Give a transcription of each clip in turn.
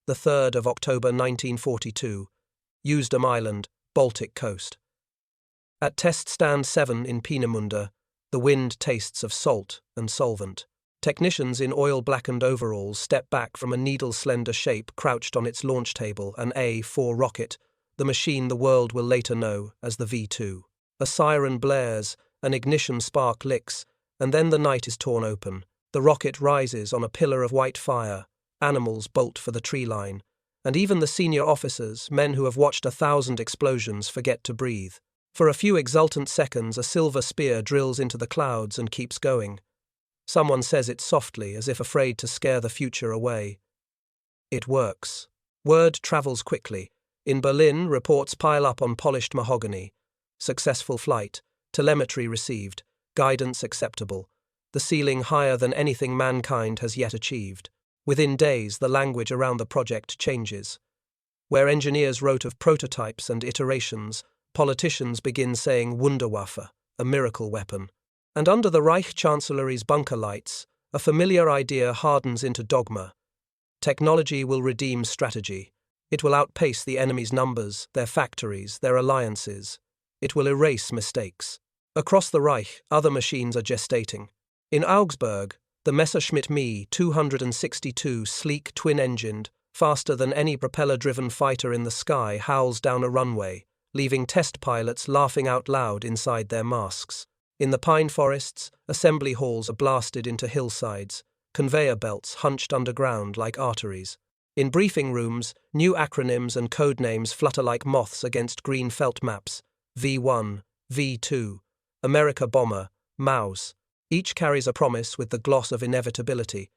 the 3rd of October 1942, Usedom Island, Baltic coast. At Test Stand 7 in Peenemünde, the wind tastes of salt and solvent. Technicians in oil-blackened overalls step back from a needle-slender shape crouched on its launch table, an A-4 rocket, the machine the world will later know as the V2. A siren blares, an ignition spark licks, and then the night is torn open. The rocket rises on a pillar of white fire, animals bolt for the tree line, and even the senior officers, men who have watched 1,000 explosions, forget to breathe. For a few exultant seconds, a silver spear drills into the clouds and keeps going. Someone says it softly, as if afraid to scare the future away. It works. Word travels quickly. In Berlin, reports pile up on polished mahogany. Successful flight, telemetry received, guidance acceptable, the ceiling higher than anything mankind has yet achieved. Within days, the language around the project changes. Where engineers wrote of prototypes and iterations, politicians begin saying Wunderwaffe, a miracle weapon. And under the Reich Chancellery's bunker lights, a familiar idea hardens into dogma. Technology will redeem strategy. It will outpace the enemy's numbers, their factories, their alliances. It will erase mistakes. Across the Reich, other machines are gestating. In Augsburg, the Messerschmitt Me 262, sleek twin-engined, faster than any propeller-driven fighter in the sky, howls down a runway, leaving test pilots laughing out loud inside their masks. In the pine forests, assembly halls are blasted into hillsides, conveyor belts hunched underground like arteries. In briefing rooms, new acronyms and code names flutter like moths against green felt maps. V1, V2, Amerika Bomber, Maus. Each carries a promise with the gloss of inevitability.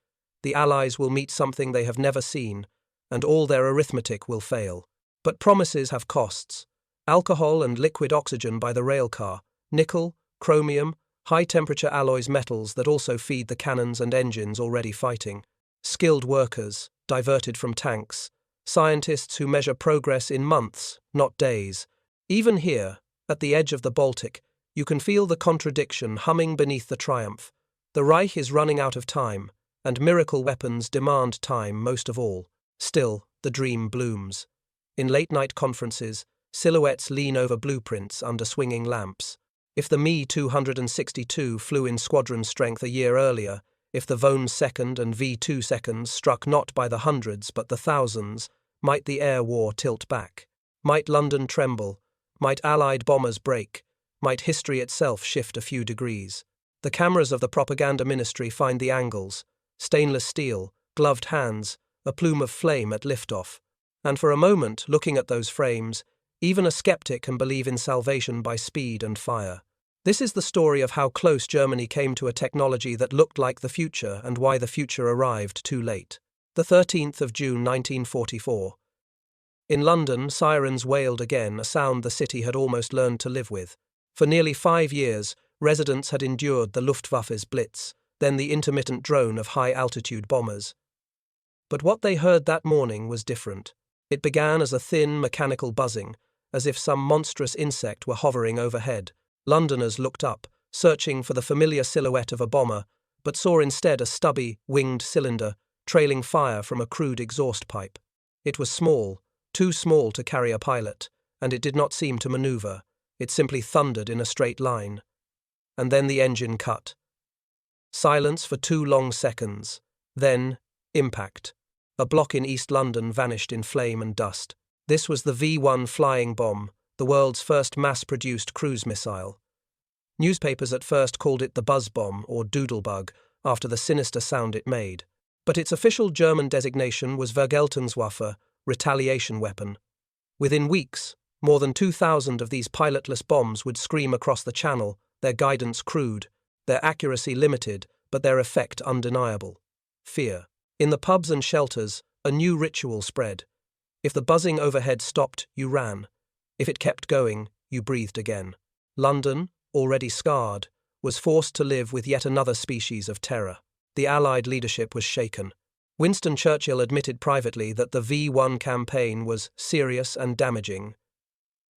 The Allies will meet something they have never seen, and all their arithmetic will fail. But promises have costs. Alcohol and liquid oxygen by the railcar, nickel, chromium, high-temperature alloys metals that also feed the cannons and engines already fighting. Skilled workers, diverted from tanks. Scientists who measure progress in months, not days. Even here, at the edge of the Baltic, you can feel the contradiction humming beneath the triumph. The Reich is running out of time, and miracle weapons demand time most of all. Still, the dream blooms. In late-night conferences, silhouettes lean over blueprints under swinging lamps. If the Me 262 flew in squadron strength a year earlier, if the Von 2nd and V2 seconds struck not by the hundreds but the thousands, might the air war tilt back? Might London tremble? Might Allied bombers break? Might history itself shift a few degrees? The cameras of the propaganda ministry find the angles: stainless steel, gloved hands, a plume of flame at liftoff. And for a moment, looking at those frames, even a skeptic can believe in salvation by speed and fire. This is the story of how close Germany came to a technology that looked like the future and why the future arrived too late. The 13th of June 1944. In London, sirens wailed again, a sound the city had almost learned to live with. For nearly 5 years, residents had endured the Luftwaffe's blitz, then the intermittent drone of high-altitude bombers. But what they heard that morning was different. It began as a thin, mechanical buzzing, as if some monstrous insect were hovering overhead. Londoners looked up, searching for the familiar silhouette of a bomber, but saw instead a stubby, winged cylinder, trailing fire from a crude exhaust pipe. It was small, too small to carry a pilot, and it did not seem to maneuver. It simply thundered in a straight line. And then the engine cut. Silence for 2 long seconds. Then, impact. A block in East London vanished in flame and dust. This was the V1 flying bomb, the world's first mass-produced cruise missile. Newspapers at first called it the buzz bomb or doodlebug, after the sinister sound it made. But its official German designation was Vergeltungswaffe, retaliation weapon. Within weeks, more than 2,000 of these pilotless bombs would scream across the channel, their guidance crude, their accuracy limited, but their effect undeniable. Fear. In the pubs and shelters, a new ritual spread. If the buzzing overhead stopped, you ran. If it kept going, you breathed again. London, already scarred, was forced to live with yet another species of terror. The Allied leadership was shaken. Winston Churchill admitted privately that the V1 campaign was serious and damaging.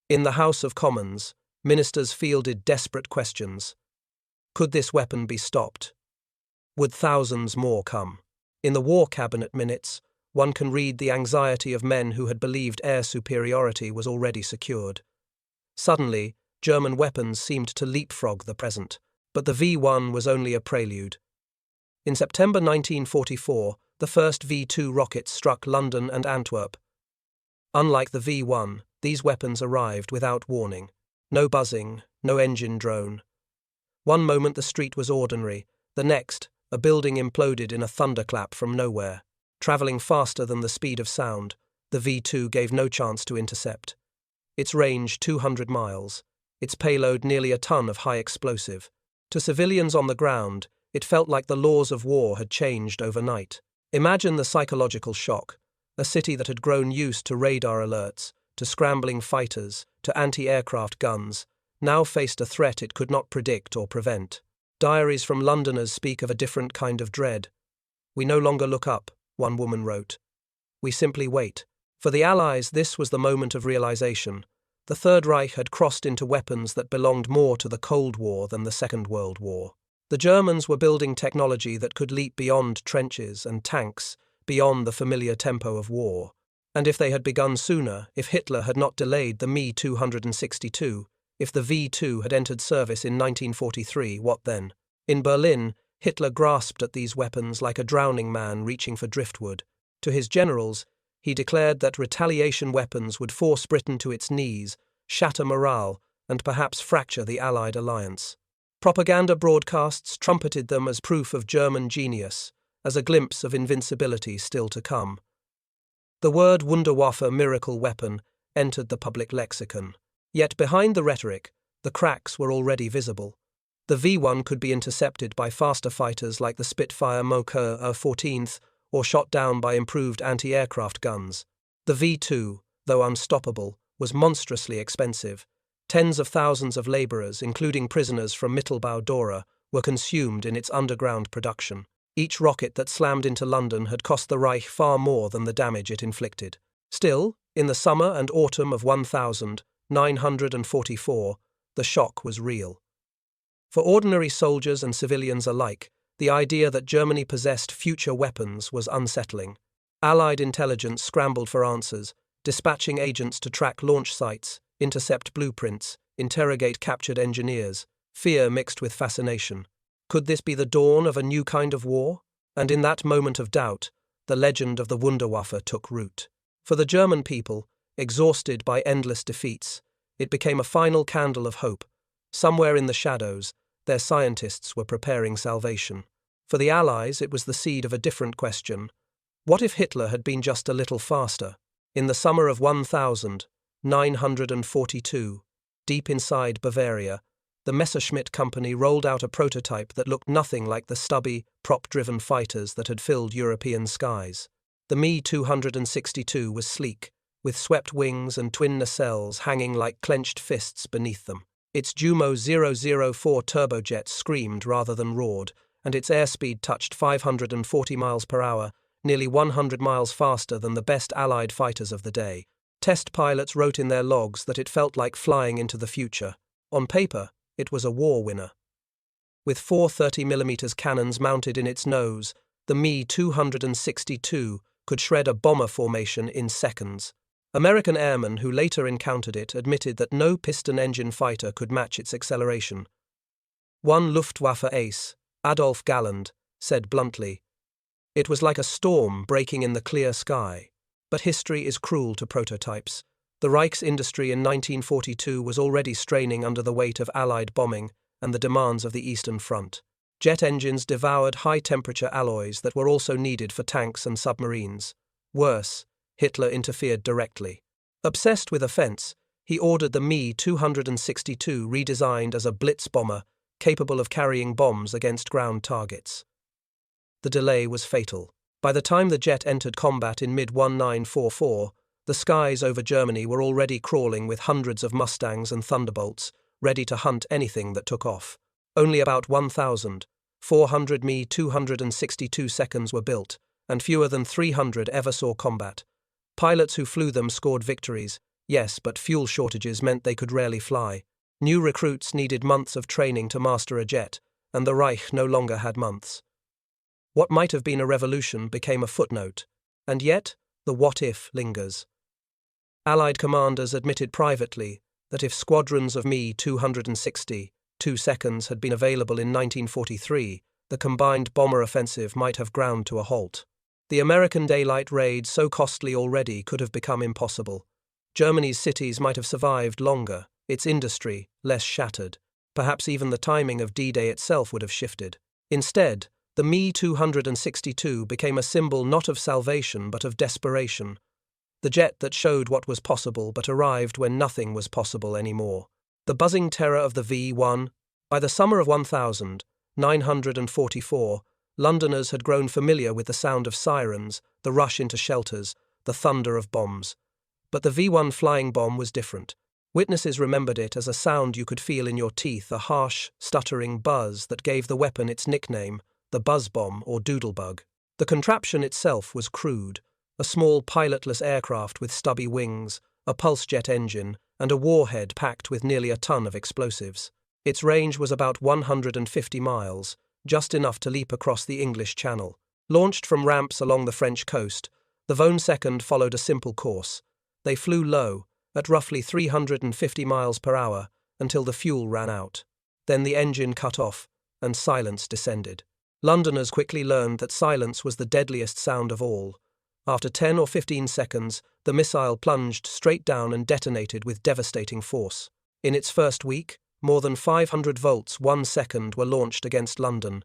In the House of Commons, ministers fielded desperate questions. Could this weapon be stopped? Would thousands more come? In the War Cabinet minutes, one can read the anxiety of men who had believed air superiority was already secured. Suddenly, German weapons seemed to leapfrog the present, but the V-1 was only a prelude. In September 1944, the first V-2 rockets struck London and Antwerp. Unlike the V-1, these weapons arrived without warning. No buzzing, no engine drone. One moment the street was ordinary, the next, a building imploded in a thunderclap from nowhere. Travelling faster than the speed of sound, the V-2 gave no chance to intercept. Its range 200 miles, its payload nearly a ton of high explosive. To civilians on the ground, it felt like the laws of war had changed overnight. Imagine the psychological shock. A city that had grown used to radar alerts, to scrambling fighters, to anti-aircraft guns, now faced a threat it could not predict or prevent. Diaries from Londoners speak of a different kind of dread. "We no longer look up," one woman wrote. "We simply wait." For the Allies, this was the moment of realization. The Third Reich had crossed into weapons that belonged more to the Cold War than the Second World War. The Germans were building technology that could leap beyond trenches and tanks, beyond the familiar tempo of war. And if they had begun sooner, if Hitler had not delayed the Me-262, if the V-2 had entered service in 1943, what then? In Berlin, Hitler grasped at these weapons like a drowning man reaching for driftwood. To his generals, he declared that retaliation weapons would force Britain to its knees, shatter morale, and perhaps fracture the Allied alliance. Propaganda broadcasts trumpeted them as proof of German genius, as a glimpse of invincibility still to come. The word Wunderwaffe, miracle weapon, entered the public lexicon. Yet behind the rhetoric, the cracks were already visible. The V-1 could be intercepted by faster fighters like the Spitfire Moker 14th, or shot down by improved anti-aircraft guns. The V-2, though unstoppable, was monstrously expensive. Tens of thousands of labourers, including prisoners from Mittelbau Dora, were consumed in its underground production. Each rocket that slammed into London had cost the Reich far more than the damage it inflicted. Still, in the summer and autumn of 1944, the shock was real. For ordinary soldiers and civilians alike, the idea that Germany possessed future weapons was unsettling. Allied intelligence scrambled for answers, dispatching agents to track launch sites, intercept blueprints, interrogate captured engineers. Fear mixed with fascination. Could this be the dawn of a new kind of war? And in that moment of doubt, the legend of the Wunderwaffe took root. For the German people, exhausted by endless defeats, it became a final candle of hope. Somewhere in the shadows, their scientists were preparing salvation. For the Allies, it was the seed of a different question. What if Hitler had been just a little faster? In the summer of 1942, deep inside Bavaria, the Messerschmitt Company rolled out a prototype that looked nothing like the stubby, prop-driven fighters that had filled European skies. The Me-262 was sleek, with swept wings and twin nacelles hanging like clenched fists beneath them. Its Jumo 004 turbojet screamed rather than roared, and its airspeed touched 540 miles per hour, nearly 100 miles faster than the best Allied fighters of the day. Test pilots wrote in their logs that it felt like flying into the future. On paper, it was a war winner. With 4 30mm cannons mounted in its nose, the Me-262 could shred a bomber formation in seconds. American airmen who later encountered it admitted that no piston-engine fighter could match its acceleration. One Luftwaffe ace, Adolf Galland, said bluntly, "It was like a storm breaking in the clear sky." But history is cruel to prototypes. The Reich's industry in 1942 was already straining under the weight of Allied bombing and the demands of the Eastern Front. Jet engines devoured high-temperature alloys that were also needed for tanks and submarines. Worse, Hitler interfered directly. Obsessed with offense, he ordered the Me-262 redesigned as a blitz bomber capable of carrying bombs against ground targets. The delay was fatal. By the time the jet entered combat in mid-1944, the skies over Germany were already crawling with hundreds of Mustangs and Thunderbolts, ready to hunt anything that took off. Only about 1,400 Me-262 seconds were built, and fewer than 300 ever saw combat. Pilots who flew them scored victories, yes, but fuel shortages meant they could rarely fly. New recruits needed months of training to master a jet, and the Reich no longer had months. What might have been a revolution became a footnote. And yet, the what-if lingers. Allied commanders admitted privately that if squadrons of Me-260 2 had been available in 1943, the combined bomber offensive might have ground to a halt. The American daylight raid, so costly already, could have become impossible. Germany's cities might have survived longer, its industry less shattered. Perhaps even the timing of D-Day itself would have shifted. Instead, the Me-262 became a symbol not of salvation but of desperation. The jet that showed what was possible but arrived when nothing was possible anymore. The buzzing terror of the V-1. By the summer of 1944, Londoners had grown familiar with the sound of sirens, the rush into shelters, the thunder of bombs. But the V-1 flying bomb was different. Witnesses remembered it as a sound you could feel in your teeth, a harsh, stuttering buzz that gave the weapon its nickname, the buzz bomb or doodlebug. The contraption itself was crude, a small pilotless aircraft with stubby wings, a pulse jet engine, and a warhead packed with nearly a ton of explosives. Its range was about 150 miles, just enough to leap across the English Channel. Launched from ramps along the French coast, the WWII followed a simple course. They flew low, at roughly 350 miles per hour, until the fuel ran out. Then the engine cut off, and silence descended. Londoners quickly learned that silence was the deadliest sound of all. After 10 or 15 seconds, the missile plunged straight down and detonated with devastating force. In its first week, more than 500 volts 1 second were launched against London.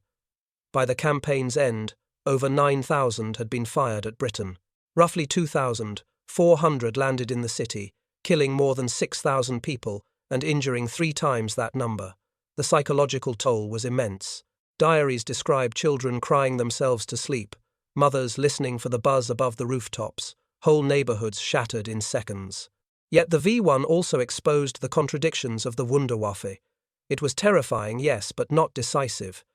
By the campaign's end, over 9,000 had been fired at Britain. Roughly 2,400 landed in the city, killing more than 6,000 people and injuring 3 times that number. The psychological toll was immense. Diaries describe children crying themselves to sleep, mothers listening for the buzz above the rooftops, whole neighborhoods shattered in seconds. Yet the V-1 also exposed the contradictions of the Wunderwaffe. It was terrifying, yes, but not decisive.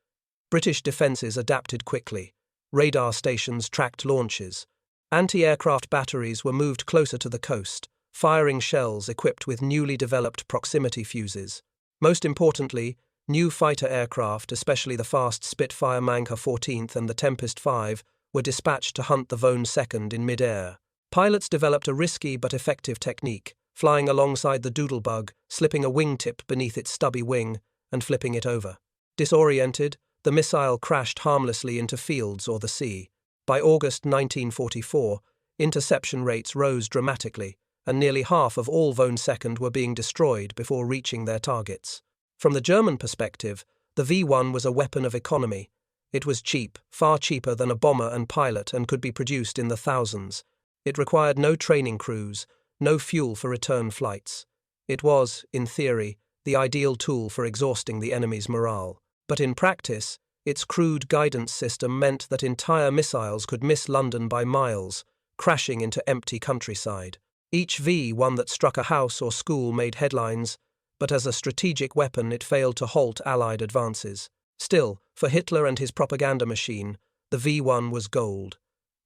British defences adapted quickly. Radar stations tracked launches. Anti-aircraft batteries were moved closer to the coast, firing shells equipped with newly developed proximity fuses. Most importantly, new fighter aircraft, especially the fast Spitfire Manka 14th and the Tempest 5, were dispatched to hunt the WWII in mid-air. Pilots developed a risky but effective technique, flying alongside the doodlebug, slipping a wingtip beneath its stubby wing, and flipping it over. Disoriented, the missile crashed harmlessly into fields or the sea. By August 1944, interception rates rose dramatically, and nearly half of all WWII were being destroyed before reaching their targets. From the German perspective, the V-1 was a weapon of economy. It was cheap, far cheaper than a bomber and pilot, and could be produced in the thousands. It required no training crews, no fuel for return flights. It was, in theory, the ideal tool for exhausting the enemy's morale. But in practice, its crude guidance system meant that entire missiles could miss London by miles, crashing into empty countryside. Each V-1 that struck a house or school made headlines, but as a strategic weapon it failed to halt Allied advances. Still, for Hitler and his propaganda machine, the V-1 was gold.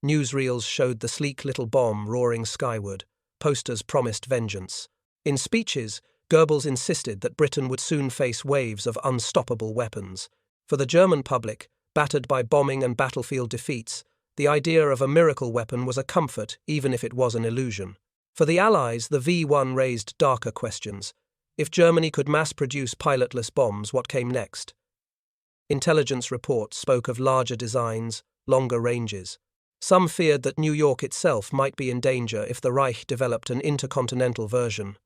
Newsreels showed the sleek little bomb roaring skyward. Posters promised vengeance. In speeches, Goebbels insisted that Britain would soon face waves of unstoppable weapons. For the German public, battered by bombing and battlefield defeats, the idea of a miracle weapon was a comfort, even if it was an illusion. For the Allies, the V-1 raised darker questions. If Germany could mass-produce pilotless bombs, what came next? Intelligence reports spoke of larger designs, longer ranges. Some feared that New York itself might be in danger if the Reich developed an intercontinental version.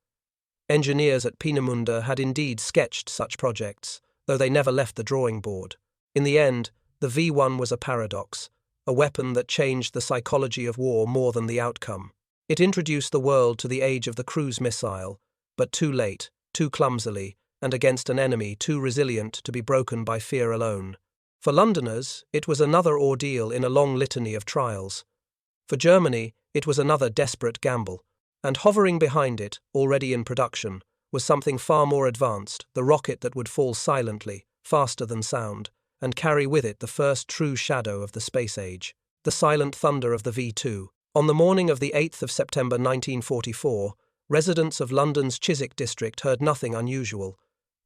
Engineers at Peenemünde had indeed sketched such projects, though they never left the drawing board. In the end, the V-1 was a paradox, a weapon that changed the psychology of war more than the outcome. It introduced the world to the age of the cruise missile, but too late, too clumsily, and against an enemy too resilient to be broken by fear alone. For Londoners, it was another ordeal in a long litany of trials. For Germany, it was another desperate gamble. And hovering behind it, already in production, was something far more advanced, the rocket that would fall silently, faster than sound, and carry with it the first true shadow of the space age, the silent thunder of the V-2. On the morning of the 8th of September 1944, residents of London's Chiswick district heard nothing unusual.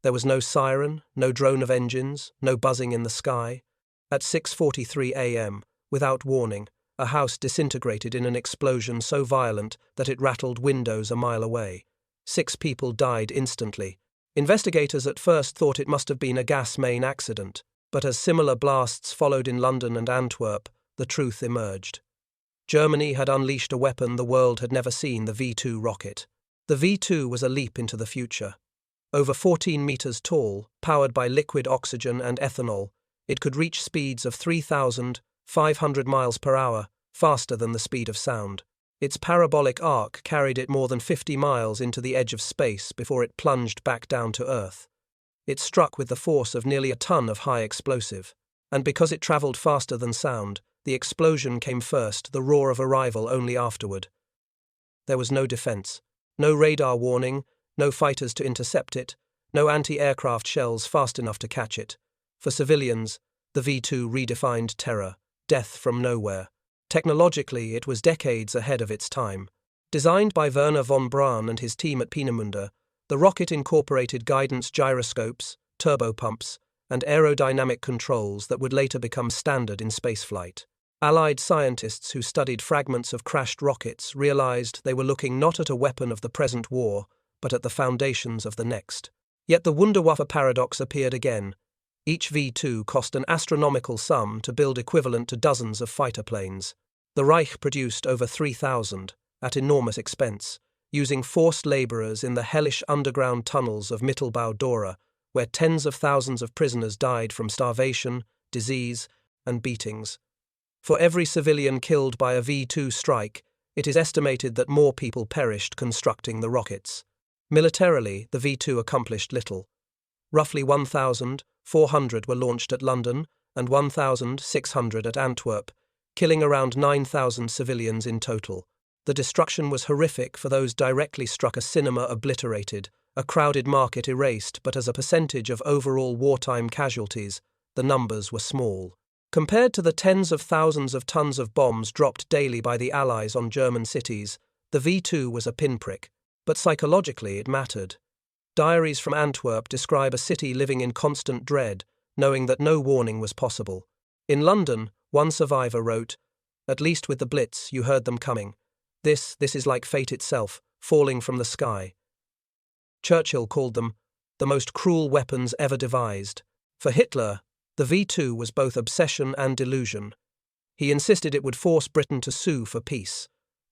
There was no siren, no drone of engines, no buzzing in the sky. At 6:43 a.m., without warning, a house disintegrated in an explosion so violent that it rattled windows a mile away. 6 people died instantly. Investigators at first thought it must have been a gas main accident, but as similar blasts followed in London and Antwerp, the truth emerged. Germany had unleashed a weapon the world had never seen, the V2 rocket. The V2 was a leap into the future. Over 14 meters tall, powered by liquid oxygen and ethanol, it could reach speeds of 3,500 miles per hour, faster than the speed of sound. Its parabolic arc carried it more than 50 miles into the edge of space before it plunged back down to Earth. It struck with the force of nearly a ton of high explosive. And because it traveled faster than sound, the explosion came first, the roar of arrival only afterward. There was no defense, no radar warning, no fighters to intercept it, no anti-aircraft shells fast enough to catch it. For civilians, the V2 redefined terror, death from nowhere. Technologically, it was decades ahead of its time. Designed by Wernher von Braun and his team at Peenemünde, the rocket incorporated guidance gyroscopes, turbopumps, and aerodynamic controls that would later become standard in spaceflight. Allied scientists who studied fragments of crashed rockets realized they were looking not at a weapon of the present war, but at the foundations of the next. Yet the Wunderwaffe paradox appeared again. Each V2 cost an astronomical sum to build, equivalent to dozens of fighter planes. The Reich produced over 3,000, at enormous expense, using forced laborers in the hellish underground tunnels of Mittelbau Dora, where tens of thousands of prisoners died from starvation, disease, and beatings. For every civilian killed by a V2 strike, it is estimated that more people perished constructing the rockets. Militarily, the V2 accomplished little. Roughly 1,400 were launched at London and 1,600 at Antwerp, killing around 9,000 civilians in total. The destruction was horrific for those directly struck: a cinema obliterated, a crowded market erased, but as a percentage of overall wartime casualties, the numbers were small. Compared to the tens of thousands of tons of bombs dropped daily by the Allies on German cities, the V2 was a pinprick, but psychologically it mattered. Diaries from Antwerp describe a city living in constant dread, knowing that no warning was possible. In London, one survivor wrote, "At least with the Blitz you heard them coming. This is like fate itself, falling from the sky." Churchill called them the most cruel weapons ever devised. For Hitler, the V2 was both obsession and delusion. He insisted it would force Britain to sue for peace,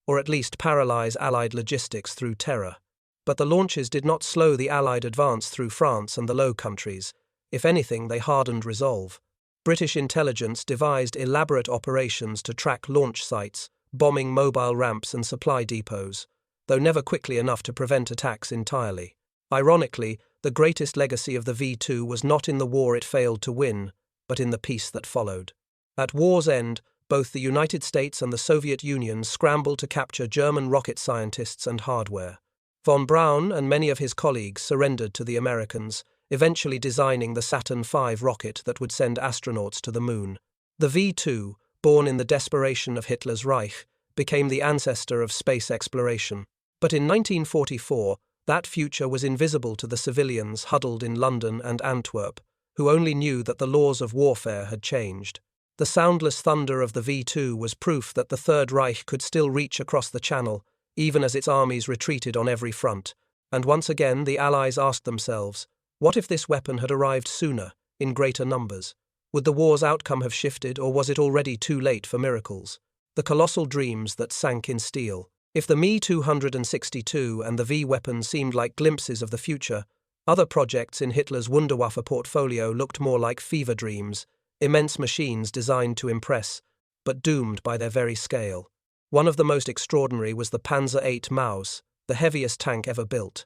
or at least paralyze Allied logistics through terror. But the launches did not slow the Allied advance through France and the Low Countries. If anything, they hardened resolve. British intelligence devised elaborate operations to track launch sites, bombing mobile ramps and supply depots, though never quickly enough to prevent attacks entirely. Ironically, the greatest legacy of the V2 was not in the war it failed to win, but in the peace that followed. At war's end, both the United States and the Soviet Union scrambled to capture German rocket scientists and hardware. Von Braun and many of his colleagues surrendered to the Americans, eventually designing the Saturn V rocket that would send astronauts to the moon. The V2, born in the desperation of Hitler's Reich, became the ancestor of space exploration. But in 1944, that future was invisible to the civilians huddled in London and Antwerp, who only knew that the laws of warfare had changed. The soundless thunder of the V2 was proof that the Third Reich could still reach across the Channel, even as its armies retreated on every front. And once again the Allies asked themselves, what if this weapon had arrived sooner, in greater numbers? Would the war's outcome have shifted, or was it already too late for miracles? The colossal dreams that sank in steel. If the Me-262 and the V-weapon seemed like glimpses of the future, other projects in Hitler's Wunderwaffe portfolio looked more like fever dreams, immense machines designed to impress, but doomed by their very scale. One of the most extraordinary was the Panzer VIII Maus, the heaviest tank ever built.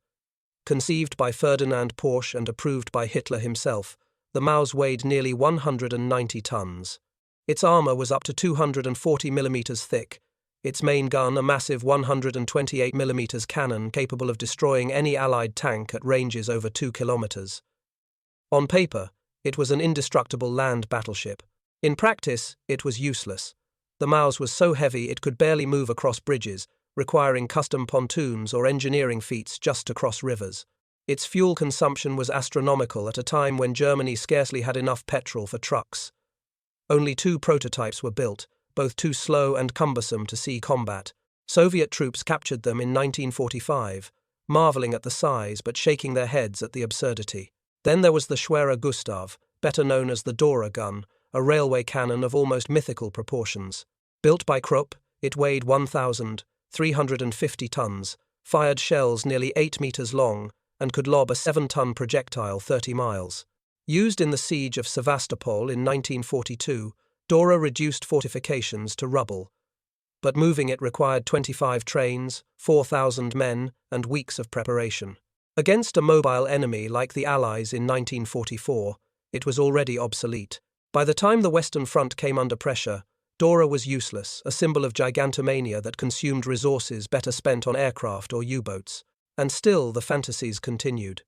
Conceived by Ferdinand Porsche and approved by Hitler himself, the Maus weighed nearly 190 tons. Its armor was up to 240 millimeters thick, its main gun a massive 128 millimeters cannon capable of destroying any Allied tank at ranges over 2 kilometers. On paper, it was an indestructible land battleship. In practice, it was useless. The Maus was so heavy it could barely move across bridges, requiring custom pontoons or engineering feats just to cross rivers. Its fuel consumption was astronomical at a time when Germany scarcely had enough petrol for trucks. Only 2 prototypes were built, both too slow and cumbersome to see combat. Soviet troops captured them in 1945, marveling at the size but shaking their heads at the absurdity. Then there was the Schwerer Gustav, better known as the Dora gun, a railway cannon of almost mythical proportions. Built by Krupp, it weighed 1,350 tons, fired shells nearly 8 meters long, and could lob a 7-ton projectile 30 miles. Used in the siege of Sevastopol in 1942, Dora reduced fortifications to rubble. But moving it required 25 trains, 4,000 men, and weeks of preparation. Against a mobile enemy like the Allies in 1944, it was already obsolete. By the time the Western Front came under pressure, Dora was useless, a symbol of gigantomania that consumed resources better spent on aircraft or U-boats. And still the fantasies continued.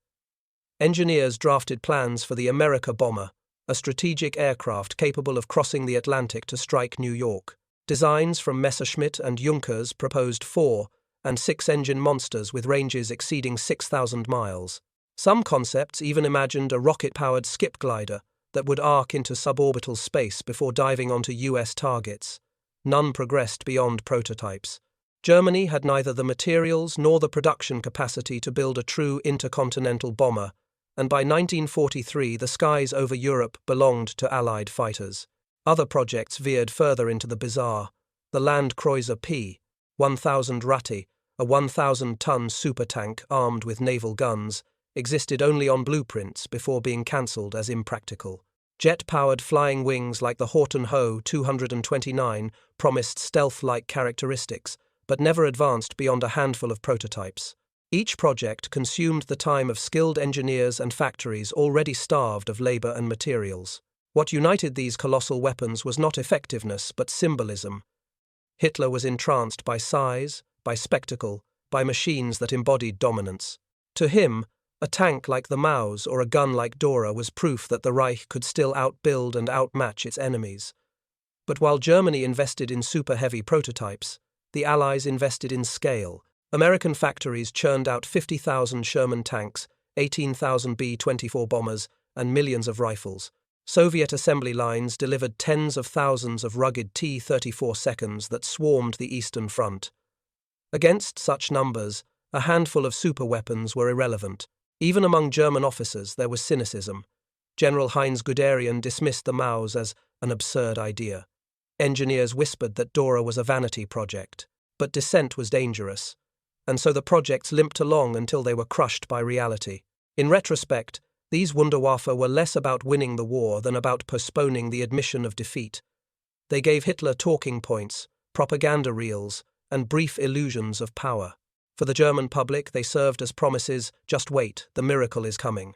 Engineers drafted plans for the Amerika Bomber, a strategic aircraft capable of crossing the Atlantic to strike New York. Designs from Messerschmitt and Junkers proposed 4- and 6-engine monsters with ranges exceeding 6,000 miles. Some concepts even imagined a rocket-powered skip glider that would arc into suborbital space before diving onto US targets. None progressed beyond prototypes. Germany had neither the materials nor the production capacity to build a true intercontinental bomber, and by 1943 the skies over Europe belonged to Allied fighters. Other projects veered further into the bizarre. The Land Cruiser P. 1000 Ratti, a 1,000-ton supertank armed with naval guns, existed only on blueprints before being cancelled as impractical. Jet-powered flying wings like the Horton Ho 229 promised stealth-like characteristics, but never advanced beyond a handful of prototypes. Each project consumed the time of skilled engineers and factories already starved of labor and materials. What united these colossal weapons was not effectiveness but symbolism. Hitler was entranced by size, by spectacle, by machines that embodied dominance. To him, a tank like the Maus or a gun like Dora was proof that the Reich could still outbuild and outmatch its enemies. But while Germany invested in super-heavy prototypes, the Allies invested in scale. American factories churned out 50,000 Sherman tanks, 18,000 B-24 bombers, and millions of rifles. Soviet assembly lines delivered tens of thousands of rugged T-34 seconds that swarmed the Eastern Front. Against such numbers, a handful of superweapons were irrelevant. Even among German officers there was cynicism. General Heinz Guderian dismissed the Maus as an absurd idea. Engineers whispered that Dora was a vanity project. But dissent was dangerous, and so the projects limped along until they were crushed by reality. In retrospect, these Wunderwaffe were less about winning the war than about postponing the admission of defeat. They gave Hitler talking points, propaganda reels, and brief illusions of power. For the German public, they served as promises, just wait, the miracle is coming.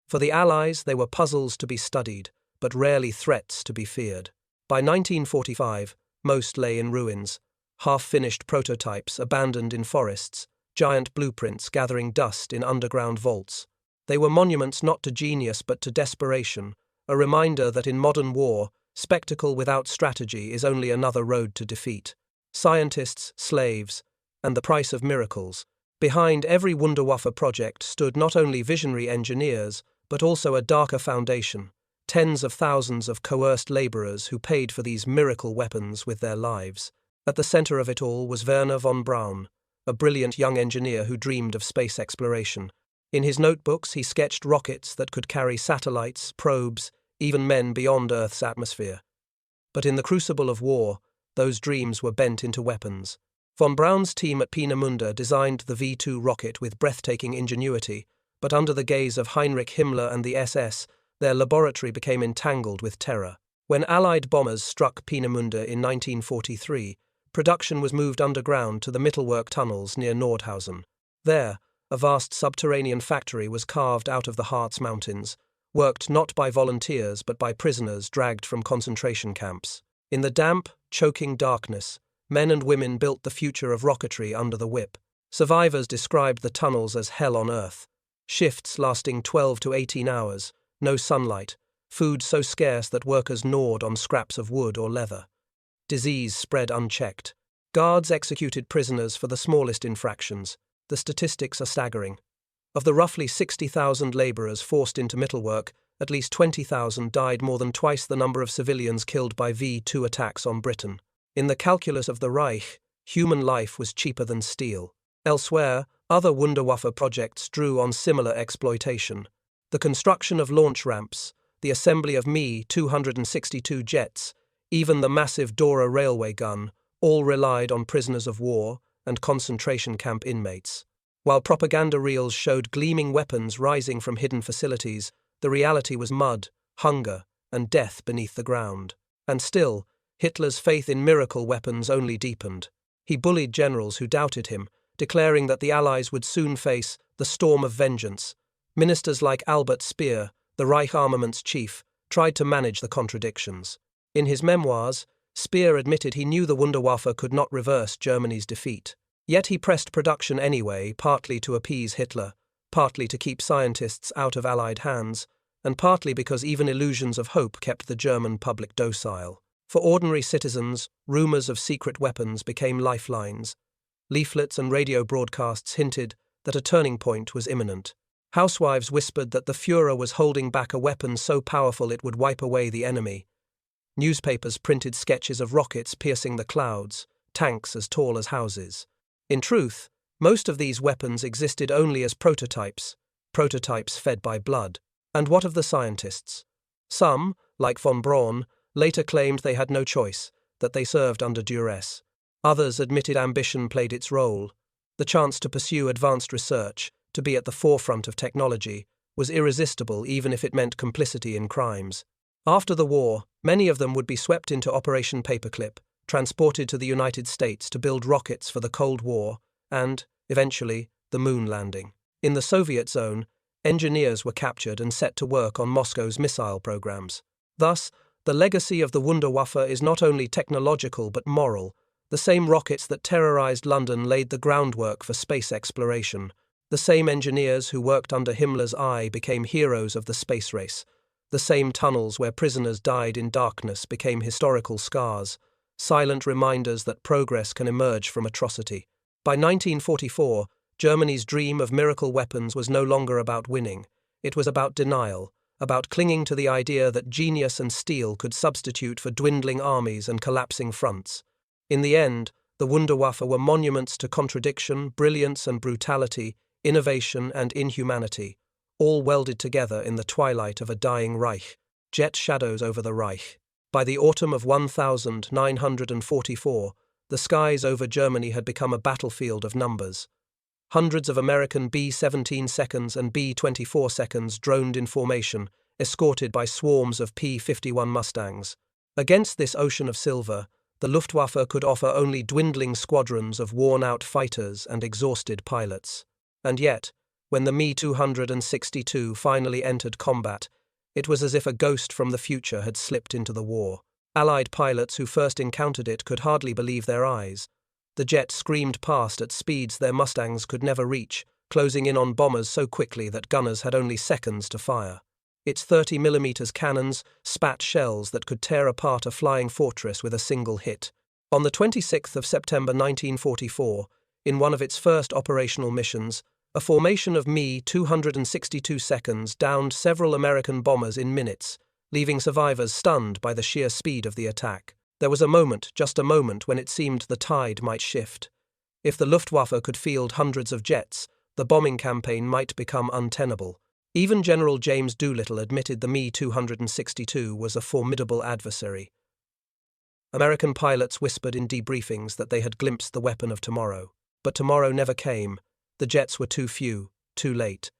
For the Allies, they were puzzles to be studied, but rarely threats to be feared. By 1945, most lay in ruins. Half-finished prototypes abandoned in forests, giant blueprints gathering dust in underground vaults. They were monuments not to genius but to desperation, a reminder that in modern war, spectacle without strategy is only another road to defeat. Scientists, slaves, and the price of miracles. Behind every Wunderwaffe project stood not only visionary engineers, but also a darker foundation, tens of thousands of coerced laborers who paid for these miracle weapons with their lives. At the center of it all was Werner von Braun, a brilliant young engineer who dreamed of space exploration. In his notebooks, he sketched rockets that could carry satellites, probes, even men beyond Earth's atmosphere. But in the crucible of war, those dreams were bent into weapons. Von Braun's team at Peenemünde designed the V-2 rocket with breathtaking ingenuity, but under the gaze of Heinrich Himmler and the SS, their laboratory became entangled with terror. When Allied bombers struck Peenemünde in 1943, production was moved underground to the Mittelwerk tunnels near Nordhausen. There, a vast subterranean factory was carved out of the Harz Mountains, worked not by volunteers but by prisoners dragged from concentration camps. In the damp, choking darkness, men and women built the future of rocketry under the whip. Survivors described the tunnels as hell on earth. Shifts lasting 12 to 18 hours, no sunlight, food so scarce that workers gnawed on scraps of wood or leather. Disease spread unchecked. Guards executed prisoners for the smallest infractions. The statistics are staggering. Of the roughly 60,000 laborers forced into Mittelwerk, at least 20,000 died, more than twice the number of civilians killed by V-2 attacks on Britain. In the calculus of the Reich, human life was cheaper than steel. Elsewhere, other Wunderwaffe projects drew on similar exploitation. The construction of launch ramps, the assembly of Me-262 jets, even the massive Dora railway gun, all relied on prisoners of war and concentration camp inmates. While propaganda reels showed gleaming weapons rising from hidden facilities, the reality was mud, hunger, and death beneath the ground. And still, Hitler's faith in miracle weapons only deepened. He bullied generals who doubted him, declaring that the Allies would soon face the storm of vengeance. Ministers like Albert Speer, the Reich armaments chief, tried to manage the contradictions. In his memoirs, Speer admitted he knew the Wunderwaffe could not reverse Germany's defeat. Yet he pressed production anyway, partly to appease Hitler, partly to keep scientists out of Allied hands, and partly because even illusions of hope kept the German public docile. For ordinary citizens, rumors of secret weapons became lifelines. Leaflets and radio broadcasts hinted that a turning point was imminent. Housewives whispered that the Führer was holding back a weapon so powerful it would wipe away the enemy. Newspapers printed sketches of rockets piercing the clouds, tanks as tall as houses. In truth, most of these weapons existed only as prototypes fed by blood. And what of the scientists? Some, like von Braun, later claimed they had no choice, that they served under duress. Others admitted ambition played its role. The chance to pursue advanced research, to be at the forefront of technology, was irresistible even if it meant complicity in crimes. After the war, many of them would be swept into Operation Paperclip, transported to the United States to build rockets for the Cold War, and, eventually, the moon landing. In the Soviet zone, engineers were captured and set to work on Moscow's missile programs. Thus, the legacy of the Wunderwaffe is not only technological but moral. The same rockets that terrorized London laid the groundwork for space exploration. The same engineers who worked under Himmler's eye became heroes of the space race. The same tunnels where prisoners died in darkness became historical scars, silent reminders that progress can emerge from atrocity. By 1944, Germany's dream of miracle weapons was no longer about winning. It was about denial, about clinging to the idea that genius and steel could substitute for dwindling armies and collapsing fronts. In the end, the Wunderwaffe were monuments to contradiction, brilliance and brutality, innovation and inhumanity, all welded together in the twilight of a dying Reich. Jet shadows over the Reich. By the autumn of 1944, the skies over Germany had become a battlefield of numbers. Hundreds of American B-17 seconds and B-24 seconds droned in formation, escorted by swarms of P-51 Mustangs. Against this ocean of silver, the Luftwaffe could offer only dwindling squadrons of worn-out fighters and exhausted pilots. And yet, when the Me-262 finally entered combat, it was as if a ghost from the future had slipped into the war. Allied pilots who first encountered it could hardly believe their eyes. The jet screamed past at speeds their Mustangs could never reach, closing in on bombers so quickly that gunners had only seconds to fire. Its 30mm cannons spat shells that could tear apart a flying fortress with a single hit. On the 26th of September 1944, in one of its first operational missions, a formation of Me-262 seconds downed several American bombers in minutes, leaving survivors stunned by the sheer speed of the attack. There was a moment, just a moment, when it seemed the tide might shift. If the Luftwaffe could field hundreds of jets, the bombing campaign might become untenable. Even General James Doolittle admitted the Me-262 was a formidable adversary. American pilots whispered in debriefings that they had glimpsed the weapon of tomorrow. But tomorrow never came. The jets were too few, too late.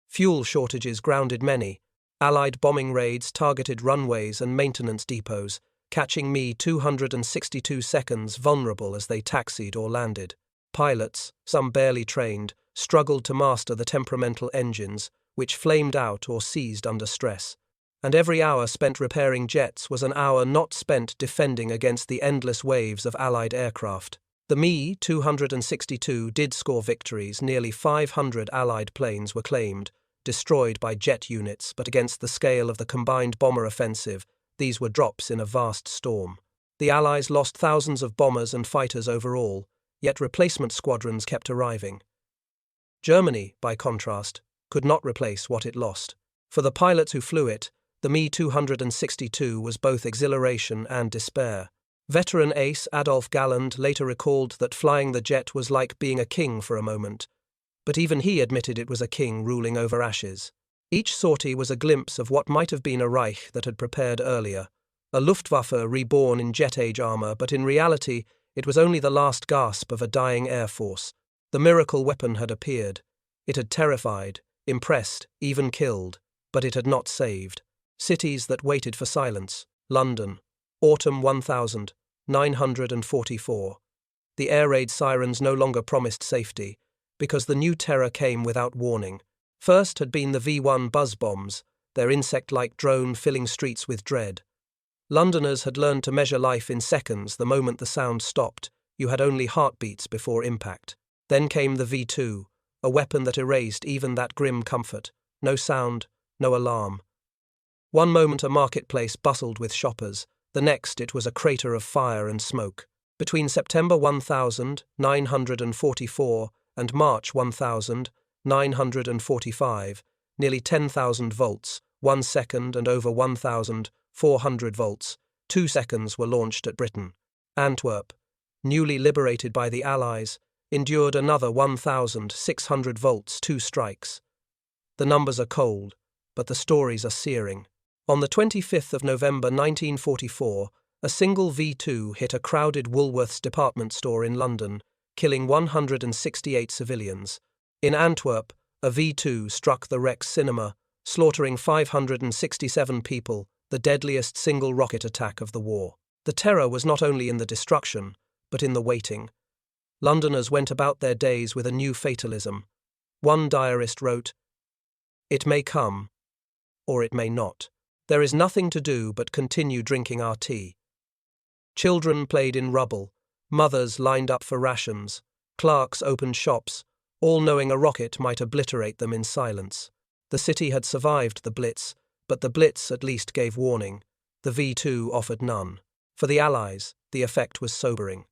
Fuel shortages grounded many. Allied bombing raids targeted runways and maintenance depots, catching Me-262 seconds vulnerable as they taxied or landed. Pilots, some barely trained, struggled to master the temperamental engines, which flamed out or seized under stress. And every hour spent repairing jets was an hour not spent defending against the endless waves of Allied aircraft. The Me-262 did score victories. Nearly 500 Allied planes were claimed, destroyed by jet units, but against the scale of the combined bomber offensive, these were drops in a vast storm. The Allies lost thousands of bombers and fighters overall, yet replacement squadrons kept arriving. Germany, by contrast, could not replace what it lost. For the pilots who flew it, the Me-262 was both exhilaration and despair. Veteran ace Adolf Galland later recalled that flying the jet was like being a king for a moment, but even he admitted it was a king ruling over ashes. Each sortie was a glimpse of what might have been a Reich that had prepared earlier, a Luftwaffe reborn in jet-age armour, but in reality it was only the last gasp of a dying air force. The miracle weapon had appeared. It had terrified, impressed, even killed, but it had not saved. Cities that waited for silence. London, autumn 1944. The air raid sirens no longer promised safety, because the new terror came without warning. First had been the V1 buzz bombs, their insect-like drone filling streets with dread. Londoners had learned to measure life in seconds the moment the sound stopped. You had only heartbeats before impact. Then came the V2, a weapon that erased even that grim comfort. No sound, no alarm. One moment a marketplace bustled with shoppers, the next it was a crater of fire and smoke. Between September 1944 and March 1945, nearly 10,000 volts, 1 second and over 1,400 volts, 2 seconds were launched at Britain. Antwerp, newly liberated by the Allies, endured another 1,600 volts, 2 strikes. The numbers are cold, but the stories are searing. On the 25th of November 1944, a single V2 hit a crowded Woolworths department store in London, killing 168 civilians. In Antwerp, a V2 struck the Rex cinema, slaughtering 567 people, the deadliest single rocket attack of the war. The terror was not only in the destruction, but in the waiting. Londoners went about their days with a new fatalism. One diarist wrote, "It may come, or it may not. There is nothing to do but continue drinking our tea." Children played in rubble, mothers lined up for rations, clerks opened shops, all knowing a rocket might obliterate them in silence. The city had survived the Blitz, but the Blitz at least gave warning. The V2 offered none. For the Allies, the effect was sobering.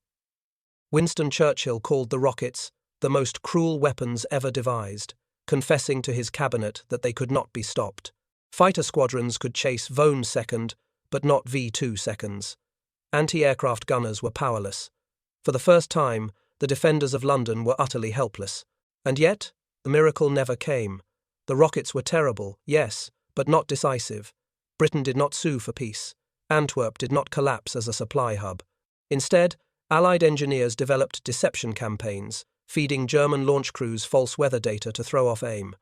Winston Churchill called the rockets the most cruel weapons ever devised, confessing to his cabinet that they could not be stopped. Fighter squadrons could chase Von second, but not V2 seconds. Anti-aircraft gunners were powerless. For the first time, the defenders of London were utterly helpless. And yet, the miracle never came. The rockets were terrible, yes, but not decisive. Britain did not sue for peace. Antwerp did not collapse as a supply hub. Instead, Allied engineers developed deception campaigns, feeding German launch crews false weather data to throw off aim.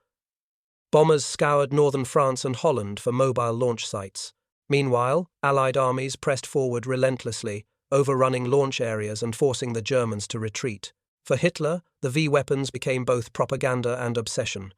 Bombers scoured northern France and Holland for mobile launch sites. Meanwhile, Allied armies pressed forward relentlessly, overrunning launch areas and forcing the Germans to retreat. For Hitler, the V-weapons became both propaganda and obsession.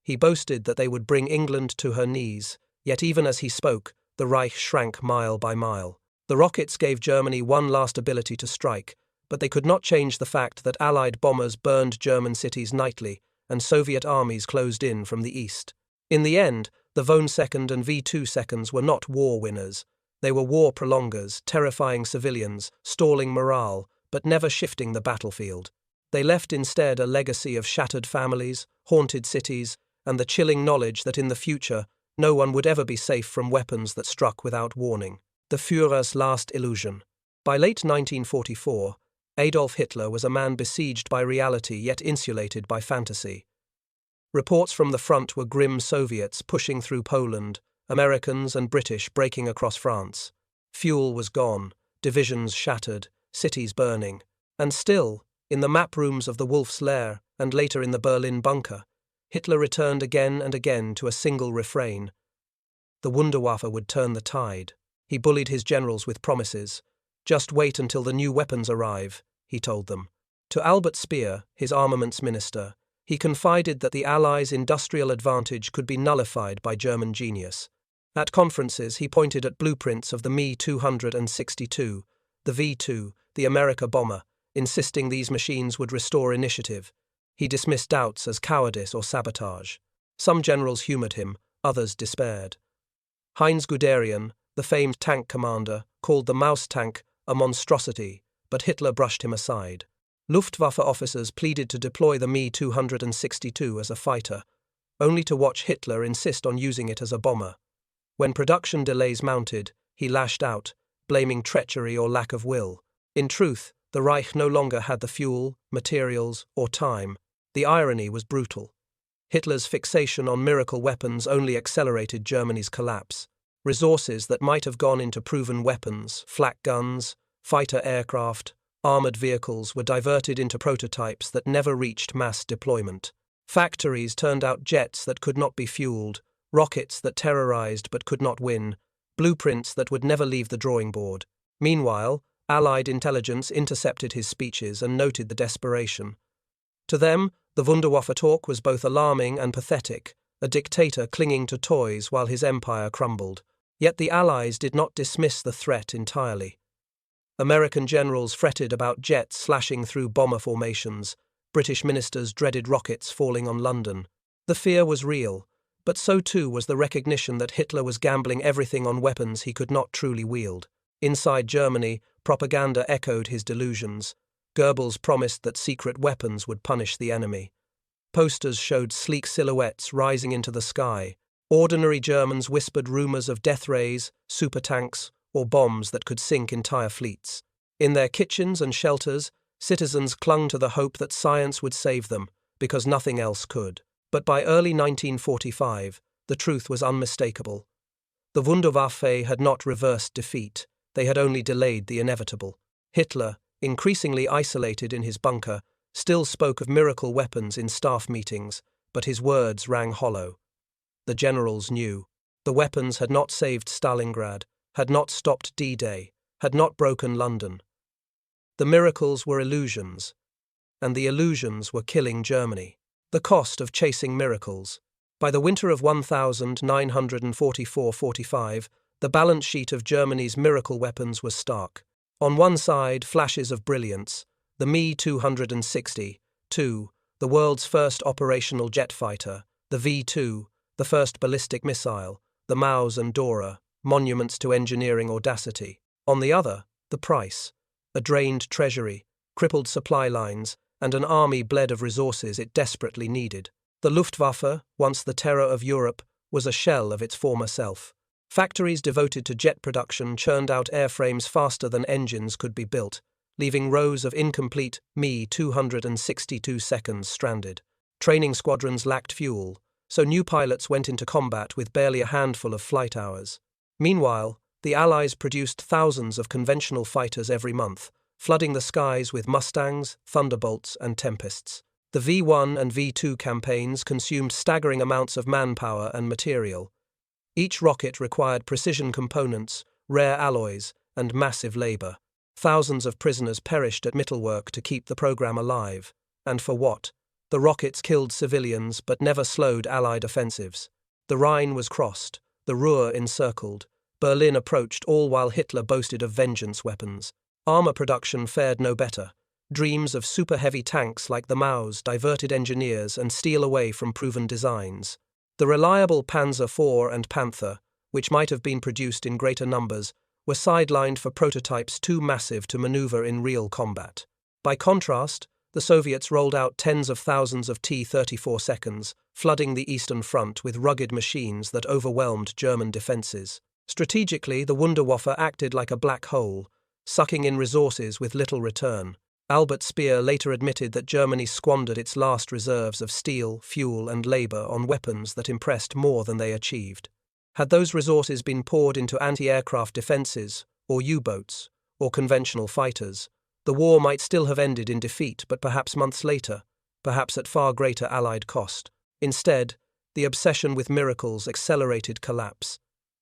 He boasted that they would bring England to her knees, yet even as he spoke, the Reich shrank mile by mile. The rockets gave Germany one last ability to strike, but they could not change the fact that Allied bombers burned German cities nightly, and Soviet armies closed in from the east. In the end, the Von second and V2 seconds were not war winners. They were war prolongers, terrifying civilians, stalling morale, but never shifting the battlefield. They left instead a legacy of shattered families, haunted cities, and the chilling knowledge that in the future, no one would ever be safe from weapons that struck without warning. The Führer's last illusion. By late 1944, Adolf Hitler was a man besieged by reality yet insulated by fantasy. Reports from the front were grim Soviets pushing through Poland, Americans and British breaking across France. Fuel was gone, divisions shattered, cities burning. And still, in the map rooms of the Wolf's Lair and later in the Berlin bunker, Hitler returned again and again to a single refrain. The Wunderwaffe would turn the tide. He bullied his generals with promises. "Just wait until the new weapons arrive," he told them. To Albert Speer, his armaments minister, he confided that the Allies' industrial advantage could be nullified by German genius. At conferences, he pointed at blueprints of the Me-262, the V2, the Amerika bomber, insisting these machines would restore initiative. He dismissed doubts as cowardice or sabotage. Some generals humoured him, others despaired. Heinz Guderian, the famed tank commander, called the Maus tank a monstrosity, but Hitler brushed him aside. Luftwaffe officers pleaded to deploy the Me-262 as a fighter. only to watch Hitler insist on using it as a bomber. When production delays mounted, he lashed out, blaming treachery or lack of will. In truth, the Reich no longer had the fuel, materials, or time. The irony was brutal. Hitler's fixation on miracle weapons only accelerated Germany's collapse. Resources that might have gone into proven weapons, flak guns, fighter aircraft, armored vehicles were diverted into prototypes that never reached mass deployment. Factories turned out jets that could not be fueled, rockets that terrorized but could not win, blueprints that would never leave the drawing board. Meanwhile, Allied intelligence intercepted his speeches and noted the desperation. To them, the Wunderwaffe talk was both alarming and pathetic, a dictator clinging to toys while his empire crumbled. Yet the Allies did not dismiss the threat entirely. American generals fretted about jets slashing through bomber formations. British ministers dreaded rockets falling on London. The fear was real, but so too was the recognition that Hitler was gambling everything on weapons he could not truly wield. Inside Germany, propaganda echoed his delusions. Goebbels promised that secret weapons would punish the enemy. Posters showed sleek silhouettes rising into the sky. Ordinary Germans whispered rumors of death rays, supertanks, or bombs that could sink entire fleets. In their kitchens and shelters, citizens clung to the hope that science would save them, because nothing else could. But by early 1945, the truth was unmistakable. The Wunderwaffe had not reversed defeat, they had only delayed the inevitable. Hitler, increasingly isolated in his bunker, still spoke of miracle weapons in staff meetings, but his words rang hollow. The generals knew. The weapons had not saved Stalingrad, had not stopped D-Day, had not broken London. The miracles were illusions, and the illusions were killing Germany. The cost of chasing miracles. By the winter of 1944-45, the balance sheet of Germany's miracle weapons was stark. On one side, flashes of brilliance, the Me-260, the world's first operational jet fighter, the V-2, the first ballistic missile, the Maus and Dora, monuments to engineering audacity. On the other, the price, a drained treasury, crippled supply lines, and an army bled of resources it desperately needed. The Luftwaffe, once the terror of Europe, was a shell of its former self. Factories devoted to jet production churned out airframes faster than engines could be built, leaving rows of incomplete Me-262 seconds stranded. Training squadrons lacked fuel, so new pilots went into combat with barely a handful of flight hours. Meanwhile, the Allies produced thousands of conventional fighters every month, flooding the skies with Mustangs, Thunderbolts, and Tempests. The V-1 and V-2 campaigns consumed staggering amounts of manpower and material. Each rocket required precision components, rare alloys, and massive labor. Thousands of prisoners perished at Mittelwerk to keep the program alive. And for what? The rockets killed civilians but never slowed Allied offensives. The Rhine was crossed, the Ruhr encircled, Berlin approached, all while Hitler boasted of vengeance weapons. Armor production fared no better. Dreams of super-heavy tanks like the Maus diverted engineers and steel away from proven designs. The reliable Panzer IV and Panther, which might have been produced in greater numbers, were sidelined for prototypes too massive to maneuver in real combat. By contrast, the Soviets rolled out tens of thousands of T-34 seconds, flooding the Eastern Front with rugged machines that overwhelmed German defenses. Strategically, the Wunderwaffe acted like a black hole, sucking in resources with little return. Albert Speer later admitted that Germany squandered its last reserves of steel, fuel, and labor on weapons that impressed more than they achieved. Had those resources been poured into anti-aircraft defenses, or U-boats, or conventional fighters, the war might still have ended in defeat, but perhaps months later, perhaps at far greater Allied cost. Instead, the obsession with miracles accelerated collapse.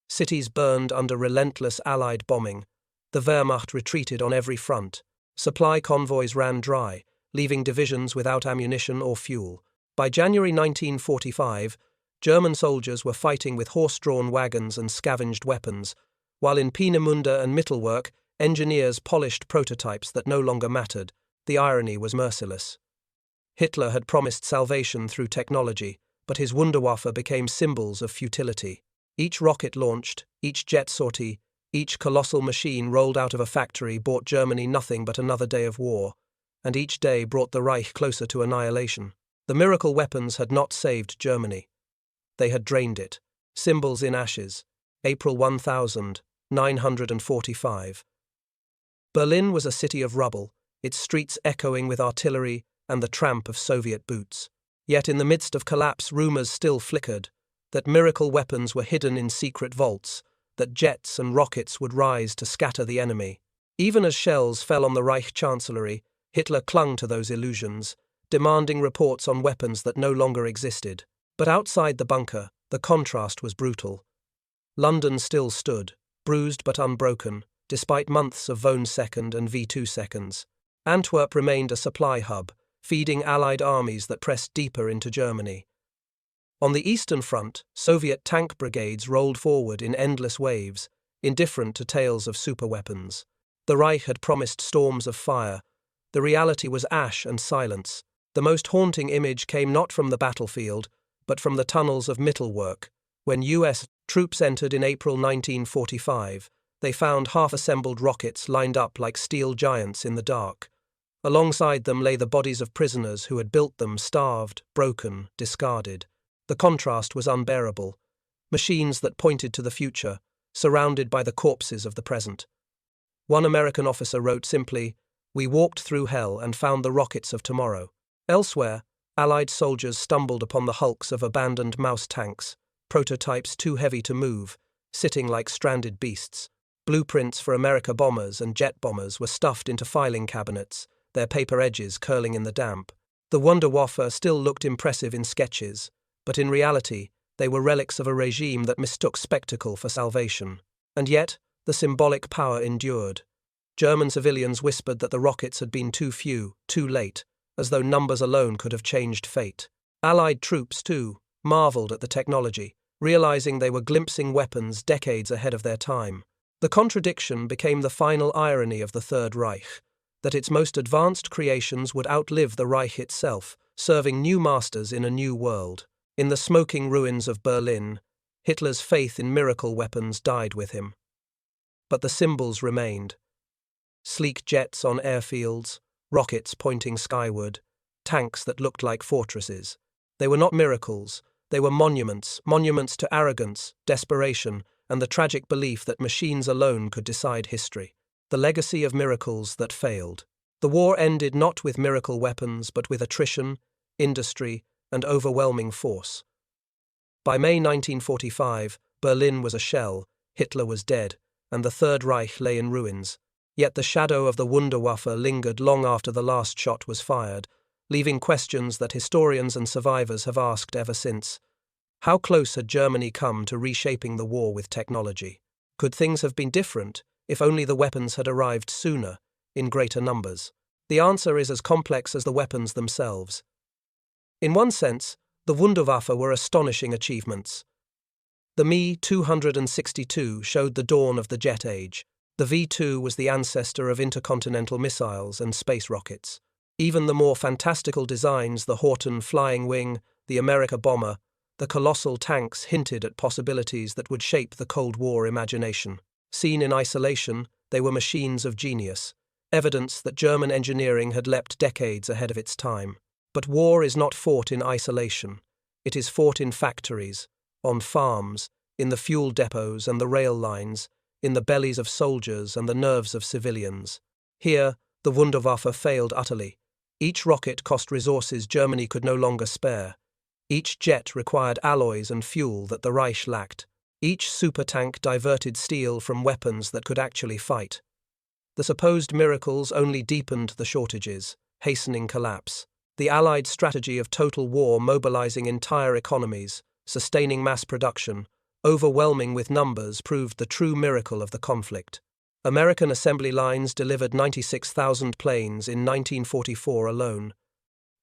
Cities burned under relentless Allied bombing. The Wehrmacht retreated on every front. Supply convoys ran dry, leaving divisions without ammunition or fuel. By January 1945, German soldiers were fighting with horse-drawn wagons and scavenged weapons, while in Peenemünde and Mittelwerk, engineers polished prototypes that no longer mattered. The irony was merciless. Hitler had promised salvation through technology, but his Wunderwaffe became symbols of futility. Each rocket launched, each jet sortie, each colossal machine rolled out of a factory brought Germany nothing but another day of war, and each day brought the Reich closer to annihilation. The miracle weapons had not saved Germany. they had drained it. Symbols in ashes. April 1945. Berlin was a city of rubble, its streets echoing with artillery and the tramp of Soviet boots. Yet in the midst of collapse, rumors still flickered that miracle weapons were hidden in secret vaults, that jets and rockets would rise to scatter the enemy. Even as shells fell on the Reich Chancellery, Hitler clung to those illusions, demanding reports on weapons that no longer existed. But outside the bunker, the contrast was brutal. London still stood, bruised but unbroken, despite months of Von Second and V2 seconds. Antwerp remained a supply hub, feeding Allied armies that pressed deeper into Germany. On the Eastern Front, Soviet tank brigades rolled forward in endless waves, indifferent to tales of superweapons. The Reich had promised storms of fire. The reality was ash and silence. The most haunting image came not from the battlefield, but from the tunnels of Mittelwerk. When US troops entered in April 1945, they found half-assembled rockets lined up like steel giants in the dark. Alongside them lay the bodies of prisoners who had built them, starved, broken, discarded. The contrast was unbearable. Machines that pointed to the future, surrounded by the corpses of the present. One American officer wrote simply, "We walked through hell and found the rockets of tomorrow." Elsewhere, Allied soldiers stumbled upon the hulks of abandoned mouse tanks, prototypes too heavy to move, sitting like stranded beasts. Blueprints for Amerika Bombers and jet bombers were stuffed into filing cabinets, their paper edges curling in the damp. The Wunderwaffe still looked impressive in sketches, but in reality, they were relics of a regime that mistook spectacle for salvation. And yet, the symbolic power endured. German civilians whispered that the rockets had been too few, too late, as though numbers alone could have changed fate. Allied troops, too, marveled at the technology, realizing they were glimpsing weapons decades ahead of their time. The contradiction became the final irony of the Third Reich, that its most advanced creations would outlive the Reich itself, serving new masters in a new world. In the smoking ruins of Berlin, Hitler's faith in miracle weapons died with him. But the symbols remained. Sleek jets on airfields, rockets pointing skyward, tanks that looked like fortresses. They were not miracles, they were monuments to arrogance, desperation, and the tragic belief that machines alone could decide history. The legacy of miracles that failed. The war ended not with miracle weapons, but with attrition, industry, and overwhelming force. By May 1945, Berlin was a shell, Hitler was dead, and the Third Reich lay in ruins. Yet the shadow of the Wunderwaffe lingered long after the last shot was fired, leaving questions that historians and survivors have asked ever since. How close had Germany come to reshaping the war with technology? Could things have been different if only the weapons had arrived sooner, in greater numbers? The answer is as complex as the weapons themselves. In one sense, the Wunderwaffe were astonishing achievements. The Me-262 showed the dawn of the jet age. The V2 was the ancestor of intercontinental missiles and space rockets. Even the more fantastical designs, the Horten flying wing, the Amerika bomber, the colossal tanks hinted at possibilities that would shape the Cold War imagination. Seen in isolation, they were machines of genius, evidence that German engineering had leapt decades ahead of its time. But war is not fought in isolation. It is fought in factories, on farms, in the fuel depots and the rail lines, in the bellies of soldiers and the nerves of civilians. Here, the Wunderwaffe failed utterly. Each rocket cost resources Germany could no longer spare. Each jet required alloys and fuel that the Reich lacked. Each supertank diverted steel from weapons that could actually fight. The supposed miracles only deepened the shortages, hastening collapse. The Allied strategy of total war, mobilizing entire economies, sustaining mass production, overwhelming with numbers, proved the true miracle of the conflict. American assembly lines delivered 96,000 planes in 1944 alone.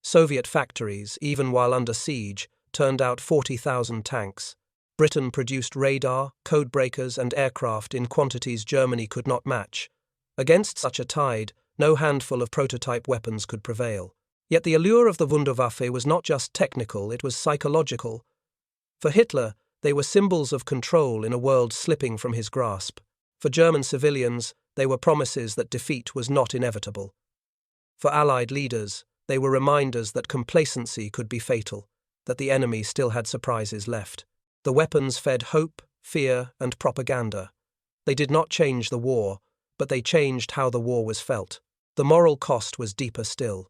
Soviet factories, even while under siege, turned out 40,000 tanks. Britain produced radar, codebreakers, and aircraft in quantities Germany could not match. Against such a tide, no handful of prototype weapons could prevail. Yet the allure of the Wunderwaffe was not just technical, it was psychological. For Hitler, they were symbols of control in a world slipping from his grasp. For German civilians, they were promises that defeat was not inevitable. For Allied leaders, they were reminders that complacency could be fatal. that the enemy still had surprises left. The weapons fed hope, fear, and propaganda. They did not change the war, but they changed how the war was felt. The moral cost was deeper still.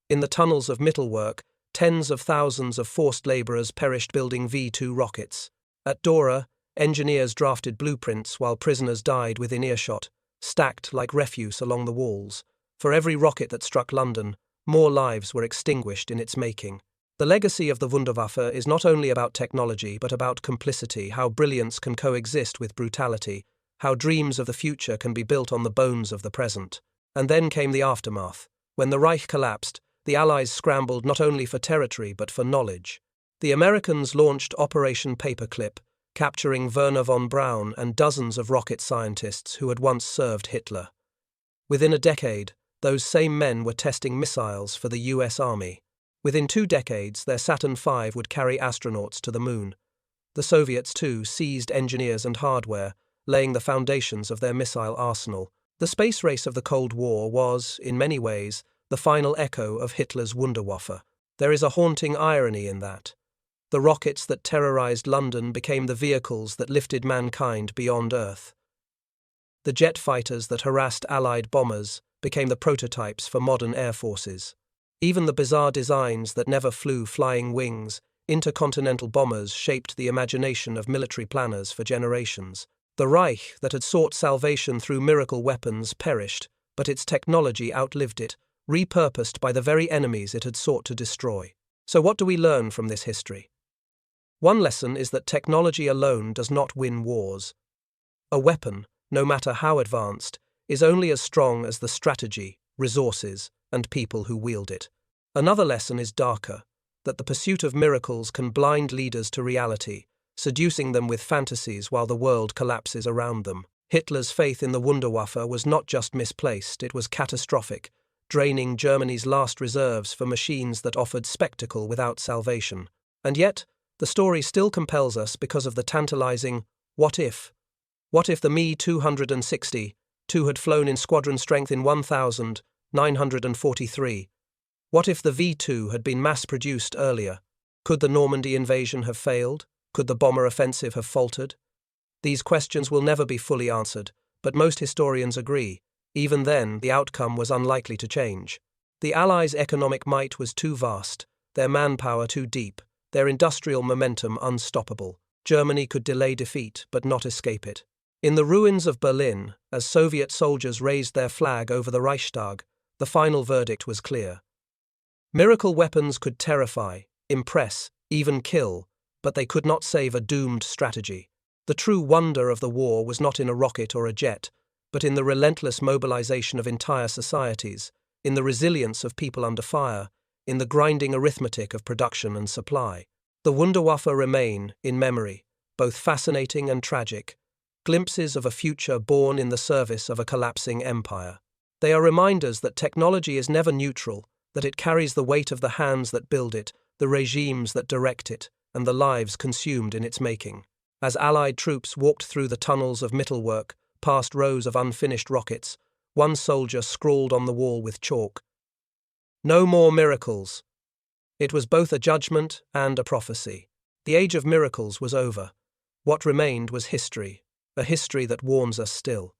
In the tunnels of Mittelwerk, tens of thousands of forced laborers perished building V-2 rockets. At Dora, engineers drafted blueprints while prisoners died within earshot, stacked like refuse along the walls. For every rocket that struck London, more lives were extinguished in its making. The legacy of the Wunderwaffe is not only about technology but about complicity, how brilliance can coexist with brutality, how dreams of the future can be built on the bones of the present. And then came the aftermath. When the Reich collapsed, the Allies scrambled not only for territory but for knowledge. The Americans launched Operation Paperclip, capturing Wernher von Braun and dozens of rocket scientists who had once served Hitler. Within a decade, those same men were testing missiles for the US Army. Within 2 decades, their Saturn V would carry astronauts to the moon. The Soviets, too, seized engineers and hardware, laying the foundations of their missile arsenal. The space race of the Cold War was, in many ways, the final echo of Hitler's Wunderwaffe. There is a haunting irony in that. The rockets that terrorized London became the vehicles that lifted mankind beyond Earth. The jet fighters that harassed Allied bombers became the prototypes for modern air forces. Even the bizarre designs that never flew flying wings, intercontinental bombers, shaped the imagination of military planners for generations. The Reich, that had sought salvation through miracle weapons, perished, but its technology outlived it, repurposed by the very enemies it had sought to destroy. So what do we learn from this history? One lesson is that technology alone does not win wars. A weapon, no matter how advanced, is only as strong as the strategy, resources, and people who wield it. Another lesson is darker, that the pursuit of miracles can blind leaders to reality, seducing them with fantasies while the world collapses around them. Hitler's faith in the Wunderwaffe was not just misplaced, it was catastrophic, draining Germany's last reserves for machines that offered spectacle without salvation. And yet, the story still compels us because of the tantalizing what if. What if the Me-260 had flown in squadron strength in 1943? What if the V-2 had been mass-produced earlier? Could the Normandy invasion have failed? Could the bomber offensive have faltered? These questions will never be fully answered, but most historians agree. Even then, the outcome was unlikely to change. The Allies' economic might was too vast, their manpower too deep, their industrial momentum unstoppable. Germany could delay defeat, but not escape it. In the ruins of Berlin, as Soviet soldiers raised their flag over the Reichstag, the final verdict was clear. Miracle weapons could terrify, impress, even kill, but they could not save a doomed strategy. The true wonder of the war was not in a rocket or a jet, but in the relentless mobilization of entire societies, in the resilience of people under fire, in the grinding arithmetic of production and supply. The Wunderwaffe remain, in memory, both fascinating and tragic, glimpses of a future born in the service of a collapsing empire. They are reminders that technology is never neutral, that it carries the weight of the hands that build it, the regimes that direct it, and the lives consumed in its making. As Allied troops walked through the tunnels of Mittelwerk, past rows of unfinished rockets, one soldier scrawled on the wall with chalk, "No more miracles." It was both a judgment and a prophecy. The age of miracles was over. What remained was history, a history that warns us still.